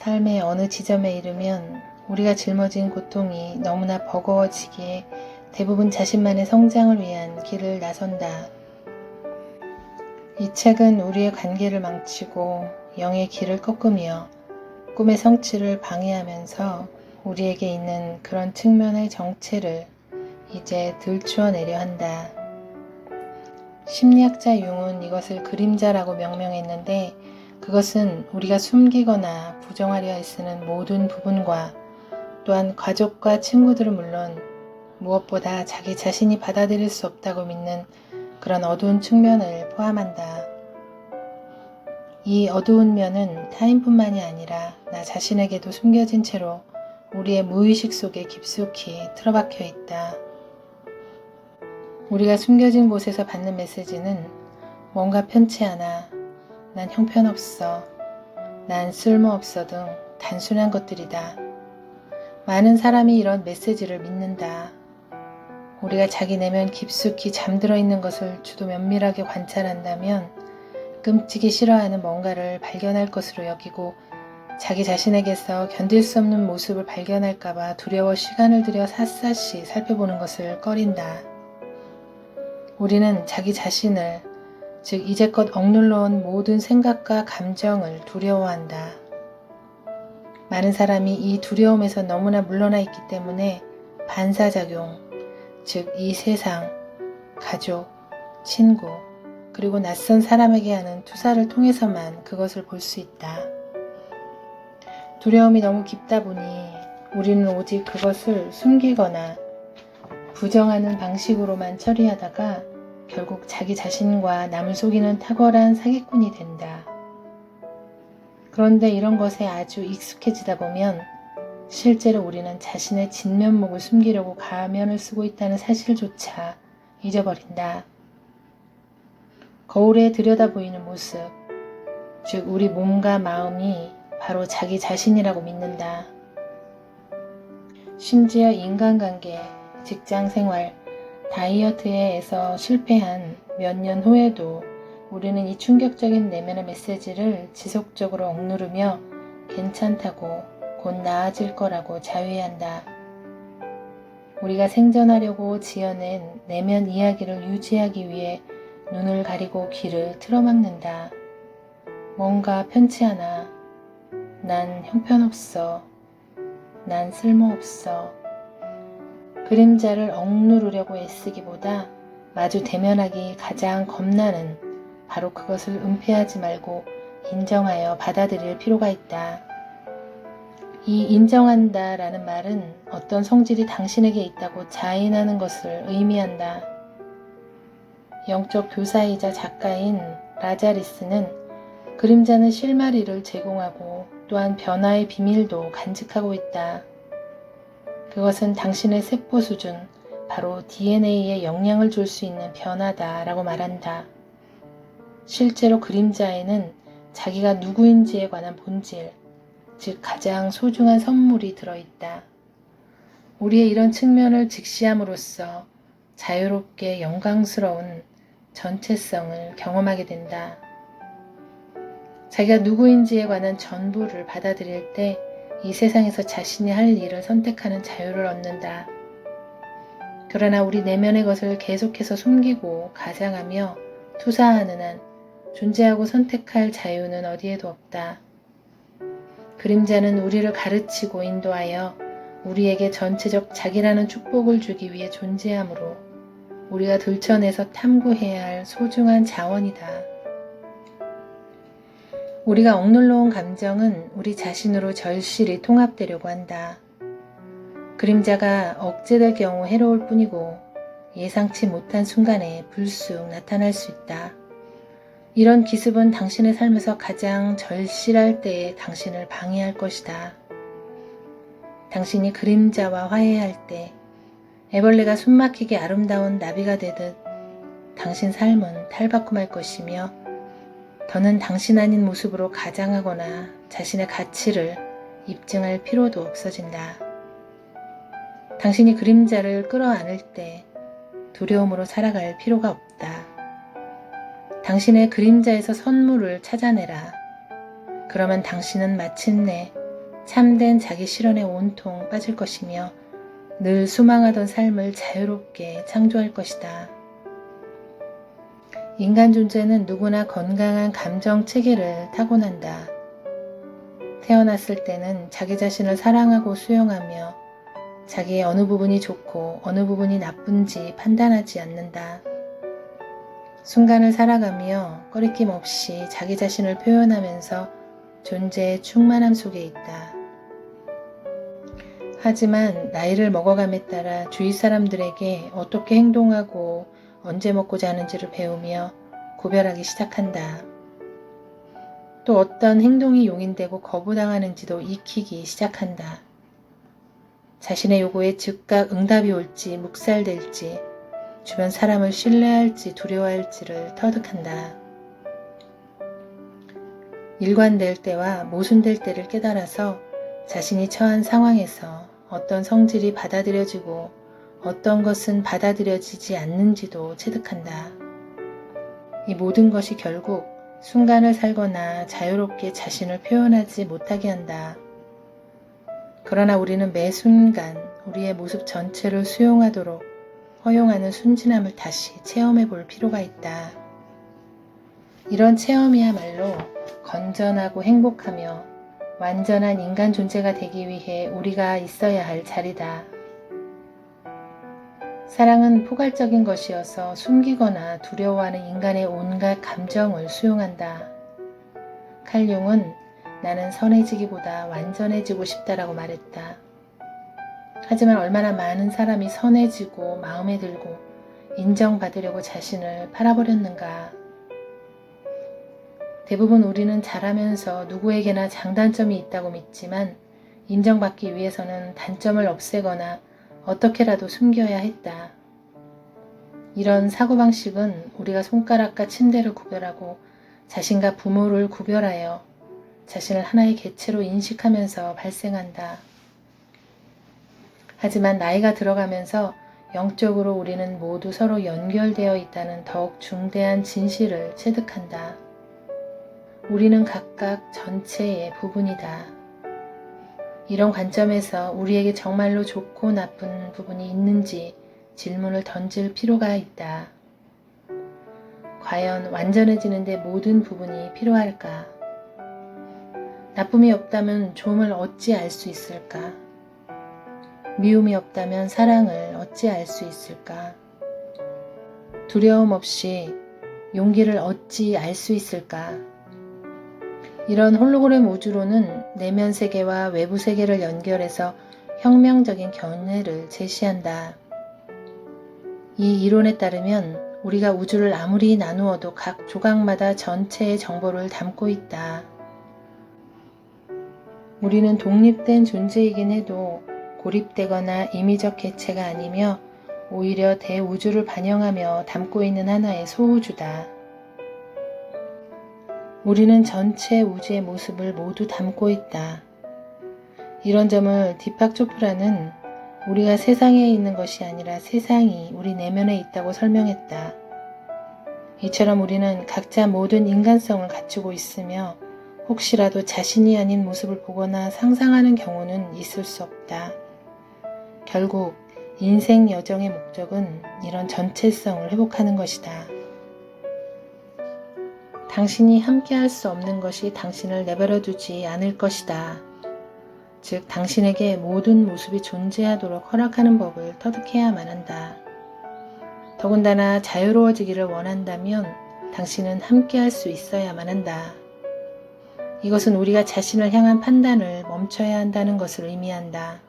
삶의 어느 지점에 이르면 우리가 짊어진 고통이 너무나 버거워지기에 대부분 자신만의 성장을 위한 길을 나선다. 이 책은 우리의 관계를 망치고 영의 길을 꺾으며 꿈의 성취를 방해하면서 우리에게 있는 그런 측면의 정체를 이제 들추어내려 한다. 심리학자 융은 이것을 그림자라고 명명했는데, 그것은 우리가 숨기거나 부정하려 애쓰는 모든 부분과 또한 가족과 친구들은 물론 무엇보다 자기 자신이 받아들일 수 없다고 믿는 그런 어두운 측면을 포함한다. 이 어두운 면은 타인뿐만이 아니라 나 자신에게도 숨겨진 채로 우리의 무의식 속에 깊숙이 틀어박혀 있다. 우리가 숨겨진 곳에서 받는 메시지는 뭔가 편치 않아, 난 형편없어, 난 쓸모없어 등 단순한 것들이다. 많은 사람이 이런 메시지를 믿는다. 우리가 자기 내면 깊숙이 잠들어 있는 것을 주도 면밀하게 관찰한다면 끔찍이 싫어하는 뭔가를 발견할 것으로 여기고, 자기 자신에게서 견딜 수 없는 모습을 발견할까봐 두려워 시간을 들여 샅샅이 살펴보는 것을 꺼린다. 우리는 자기 자신을, 즉 이제껏 억눌러온 모든 생각과 감정을 두려워한다. 많은 사람이 이 두려움에서 너무나 물러나 있기 때문에 반사작용, 즉 이 세상, 가족, 친구, 그리고 낯선 사람에게 하는 투사를 통해서만 그것을 볼 수 있다. 두려움이 너무 깊다 보니 우리는 오직 그것을 숨기거나 부정하는 방식으로만 처리하다가 결국 자기 자신과 남을 속이는 탁월한 사기꾼이 된다. 그런데 이런 것에 아주 익숙해지다 보면 실제로 우리는 자신의 진면목을 숨기려고 가면을 쓰고 있다는 사실조차 잊어버린다. 거울에 들여다 보이는 모습, 즉 우리 몸과 마음이 바로 자기 자신이라고 믿는다. 심지어 인간관계, 직장생활, 다이어트에서 실패한 몇 년 후에도 우리는 이 충격적인 내면의 메시지를 지속적으로 억누르며 괜찮다고, 곧 나아질 거라고 자위한다. 우리가 생존하려고 지어낸 내면 이야기를 유지하기 위해 눈을 가리고 귀를 틀어막는다. 뭔가 편치 않아. 난 형편없어. 난 쓸모없어. 그림자를 억누르려고 애쓰기보다 마주 대면하기 가장 겁나는 바로 그것을 은폐하지 말고 인정하여 받아들일 필요가 있다. 이 인정한다 라는 말은 어떤 성질이 당신에게 있다고 자인하는 것을 의미한다. 영적 교사이자 작가인 라자리스는 그림자는 실마리를 제공하고 또한 변화의 비밀도 간직하고 있다. 그것은 당신의 세포 수준, 바로 DNA에 영향을 줄 수 있는 변화다 라고 말한다. 실제로 그림자에는 자기가 누구인지에 관한 본질, 즉 가장 소중한 선물이 들어있다. 우리의 이런 측면을 직시함으로써 자유롭게 영광스러운 전체성을 경험하게 된다. 자기가 누구인지에 관한 전부를 받아들일 때 이 세상에서 자신이 할 일을 선택하는 자유를 얻는다. 그러나 우리 내면의 것을 계속해서 숨기고 가장하며 투사하는 한 존재하고 선택할 자유는 어디에도 없다. 그림자는 우리를 가르치고 인도하여 우리에게 전체적 자기라는 축복을 주기 위해 존재하므로 우리가 들춰내서 탐구해야 할 소중한 자원이다. 우리가 억눌러온 감정은 우리 자신으로 절실히 통합되려고 한다. 그림자가 억제될 경우 해로울 뿐이고 예상치 못한 순간에 불쑥 나타날 수 있다. 이런 기습은 당신의 삶에서 가장 절실할 때에 당신을 방해할 것이다. 당신이 그림자와 화해할 때 애벌레가 숨막히게 아름다운 나비가 되듯 당신 삶은 탈바꿈할 것이며 더는 당신 아닌 모습으로 가장하거나 자신의 가치를 입증할 필요도 없어진다. 당신이 그림자를 끌어안을 때 두려움으로 살아갈 필요가 없다. 당신의 그림자에서 선물을 찾아내라. 그러면 당신은 마침내 참된 자기 실현에 온통 빠질 것이며 늘 수망하던 삶을 자유롭게 창조할 것이다. 인간 존재는 누구나 건강한 감정 체계를 타고난다. 태어났을 때는 자기 자신을 사랑하고 수용하며 자기의 어느 부분이 좋고 어느 부분이 나쁜지 판단하지 않는다. 순간을 살아가며 꺼리낌 없이 자기 자신을 표현하면서 존재의 충만함 속에 있다. 하지만 나이를 먹어감에 따라 주위 사람들에게 어떻게 행동하고 언제 먹고 자는지를 배우며 구별하기 시작한다. 또 어떤 행동이 용인되고 거부당하는지도 익히기 시작한다. 자신의 요구에 즉각 응답이 올지 묵살될지, 주변 사람을 신뢰할지 두려워할지를 터득한다. 일관될 때와 모순될 때를 깨달아서 자신이 처한 상황에서 어떤 성질이 받아들여지고 어떤 것은 받아들여지지 않는지도 체득한다. 이 모든 것이 결국 순간을 살거나 자유롭게 자신을 표현하지 못하게 한다. 그러나 우리는 매 순간 우리의 모습 전체를 수용하도록 허용하는 순진함을 다시 체험해 볼 필요가 있다. 이런 체험이야말로 건전하고 행복하며 완전한 인간 존재가 되기 위해 우리가 있어야 할 자리다. 사랑은 포괄적인 것이어서 숨기거나 두려워하는 인간의 온갖 감정을 수용한다. 칼 융은 나는 선해지기보다 완전해지고 싶다라고 말했다. 하지만 얼마나 많은 사람이 선해지고 마음에 들고 인정받으려고 자신을 팔아버렸는가. 대부분 우리는 자라면서 누구에게나 장단점이 있다고 믿지만 인정받기 위해서는 단점을 없애거나 어떻게라도 숨겨야 했다. 이런 사고방식은 우리가 손가락과 침대를 구별하고 자신과 부모를 구별하여 자신을 하나의 개체로 인식하면서 발생한다. 하지만 나이가 들어가면서 영적으로 우리는 모두 서로 연결되어 있다는 더욱 중대한 진실을 체득한다. 우리는 각각 전체의 부분이다. 이런 관점에서 우리에게 정말로 좋고 나쁜 부분이 있는지 질문을 던질 필요가 있다. 과연 완전해지는데 모든 부분이 필요할까? 나쁨이 없다면 좋음을 어찌 알 수 있을까? 미움이 없다면 사랑을 어찌 알 수 있을까? 두려움 없이 용기를 어찌 알 수 있을까? 이런 홀로그램 우주론은 내면 세계와 외부 세계를 연결해서 혁명적인 견해를 제시한다. 이 이론에 따르면 우리가 우주를 아무리 나누어도 각 조각마다 전체의 정보를 담고 있다. 우리는 독립된 존재이긴 해도 고립되거나 임의적 개체가 아니며 오히려 대우주를 반영하며 담고 있는 하나의 소우주다. 우리는 전체 우주의 모습을 모두 담고 있다. 이런 점을 디팍 초프라는 우리가 세상에 있는 것이 아니라 세상이 우리 내면에 있다고 설명했다. 이처럼 우리는 각자 모든 인간성을 갖추고 있으며 혹시라도 자신이 아닌 모습을 보거나 상상하는 경우는 있을 수 없다. 결국 인생 여정의 목적은 이런 전체성을 회복하는 것이다. 당신이 함께할 수 없는 것이 당신을 내버려 두지 않을 것이다. 즉 당신에게 모든 모습이 존재하도록 허락하는 법을 터득해야만 한다. 더군다나 자유로워지기를 원한다면 당신은 함께할 수 있어야만 한다. 이것은 우리가 자신을 향한 판단을 멈춰야 한다는 것을 의미한다.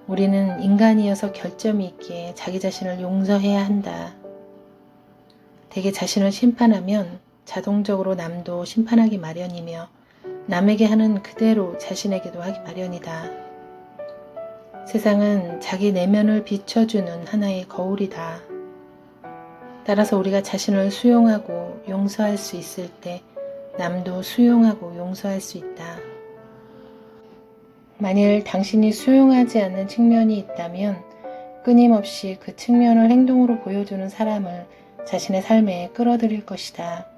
우리는 인간이어서 결점이 있기에 자기 자신을 용서해야 한다. 대개 자신을 심판하면 자동적으로 남도 심판하기 마련이며 남에게 하는 그대로 자신에게도 하기 마련이다. 세상은 자기 내면을 비춰주는 하나의 거울이다. 따라서 우리가 자신을 수용하고 용서할 수 있을 때 남도 수용하고 용서할 수 있다. 만일 당신이 수용하지 않는 측면이 있다면 끊임없이 그 측면을 행동으로 보여주는 사람을 자신의 삶에 끌어들일 것이다.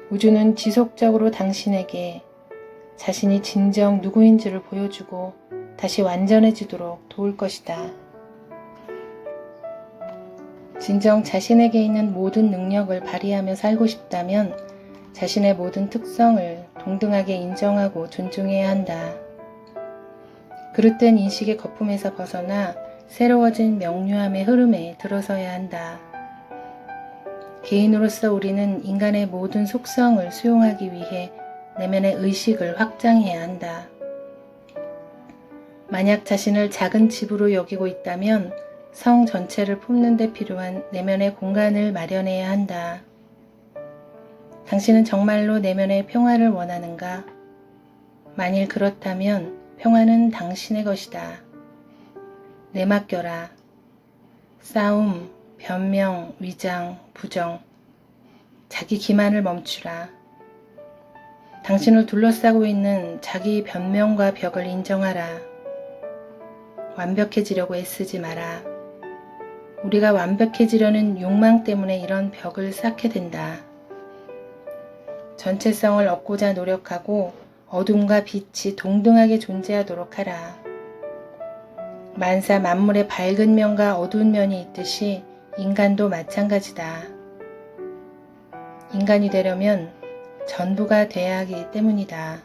우주는 지속적으로 당신에게 자신이 진정 누구인지를 보여주고 다시 완전해지도록 도울 것이다. 진정 자신에게 있는 모든 능력을 발휘하며 살고 싶다면 자신의 모든 특성을 동등하게 인정하고 존중해야 한다. 그릇된 인식의 거품에서 벗어나 새로워진 명료함의 흐름에 들어서야 한다. 개인으로서 우리는 인간의 모든 속성을 수용하기 위해 내면의 의식을 확장해야 한다. 만약 자신을 작은 집으로 여기고 있다면 성 전체를 품는 데 필요한 내면의 공간을 마련해야 한다. 당신은 정말로 내면의 평화를 원하는가? 만일 그렇다면 평화는 당신의 것이다. 내맡겨라. 싸움, 변명, 위장, 부정, 자기 기만을 멈추라. 당신을 둘러싸고 있는 자기 변명과 벽을 인정하라. 완벽해지려고 애쓰지 마라. 우리가 완벽해지려는 욕망 때문에 이런 벽을 쌓게 된다. 전체성을 얻고자 노력하고 어둠과 빛이 동등하게 존재하도록 하라. 만사 만물의 밝은 면과 어두운 면이 있듯이 인간도 마찬가지다. 인간이 되려면 전부가 돼야 하기 때문이다.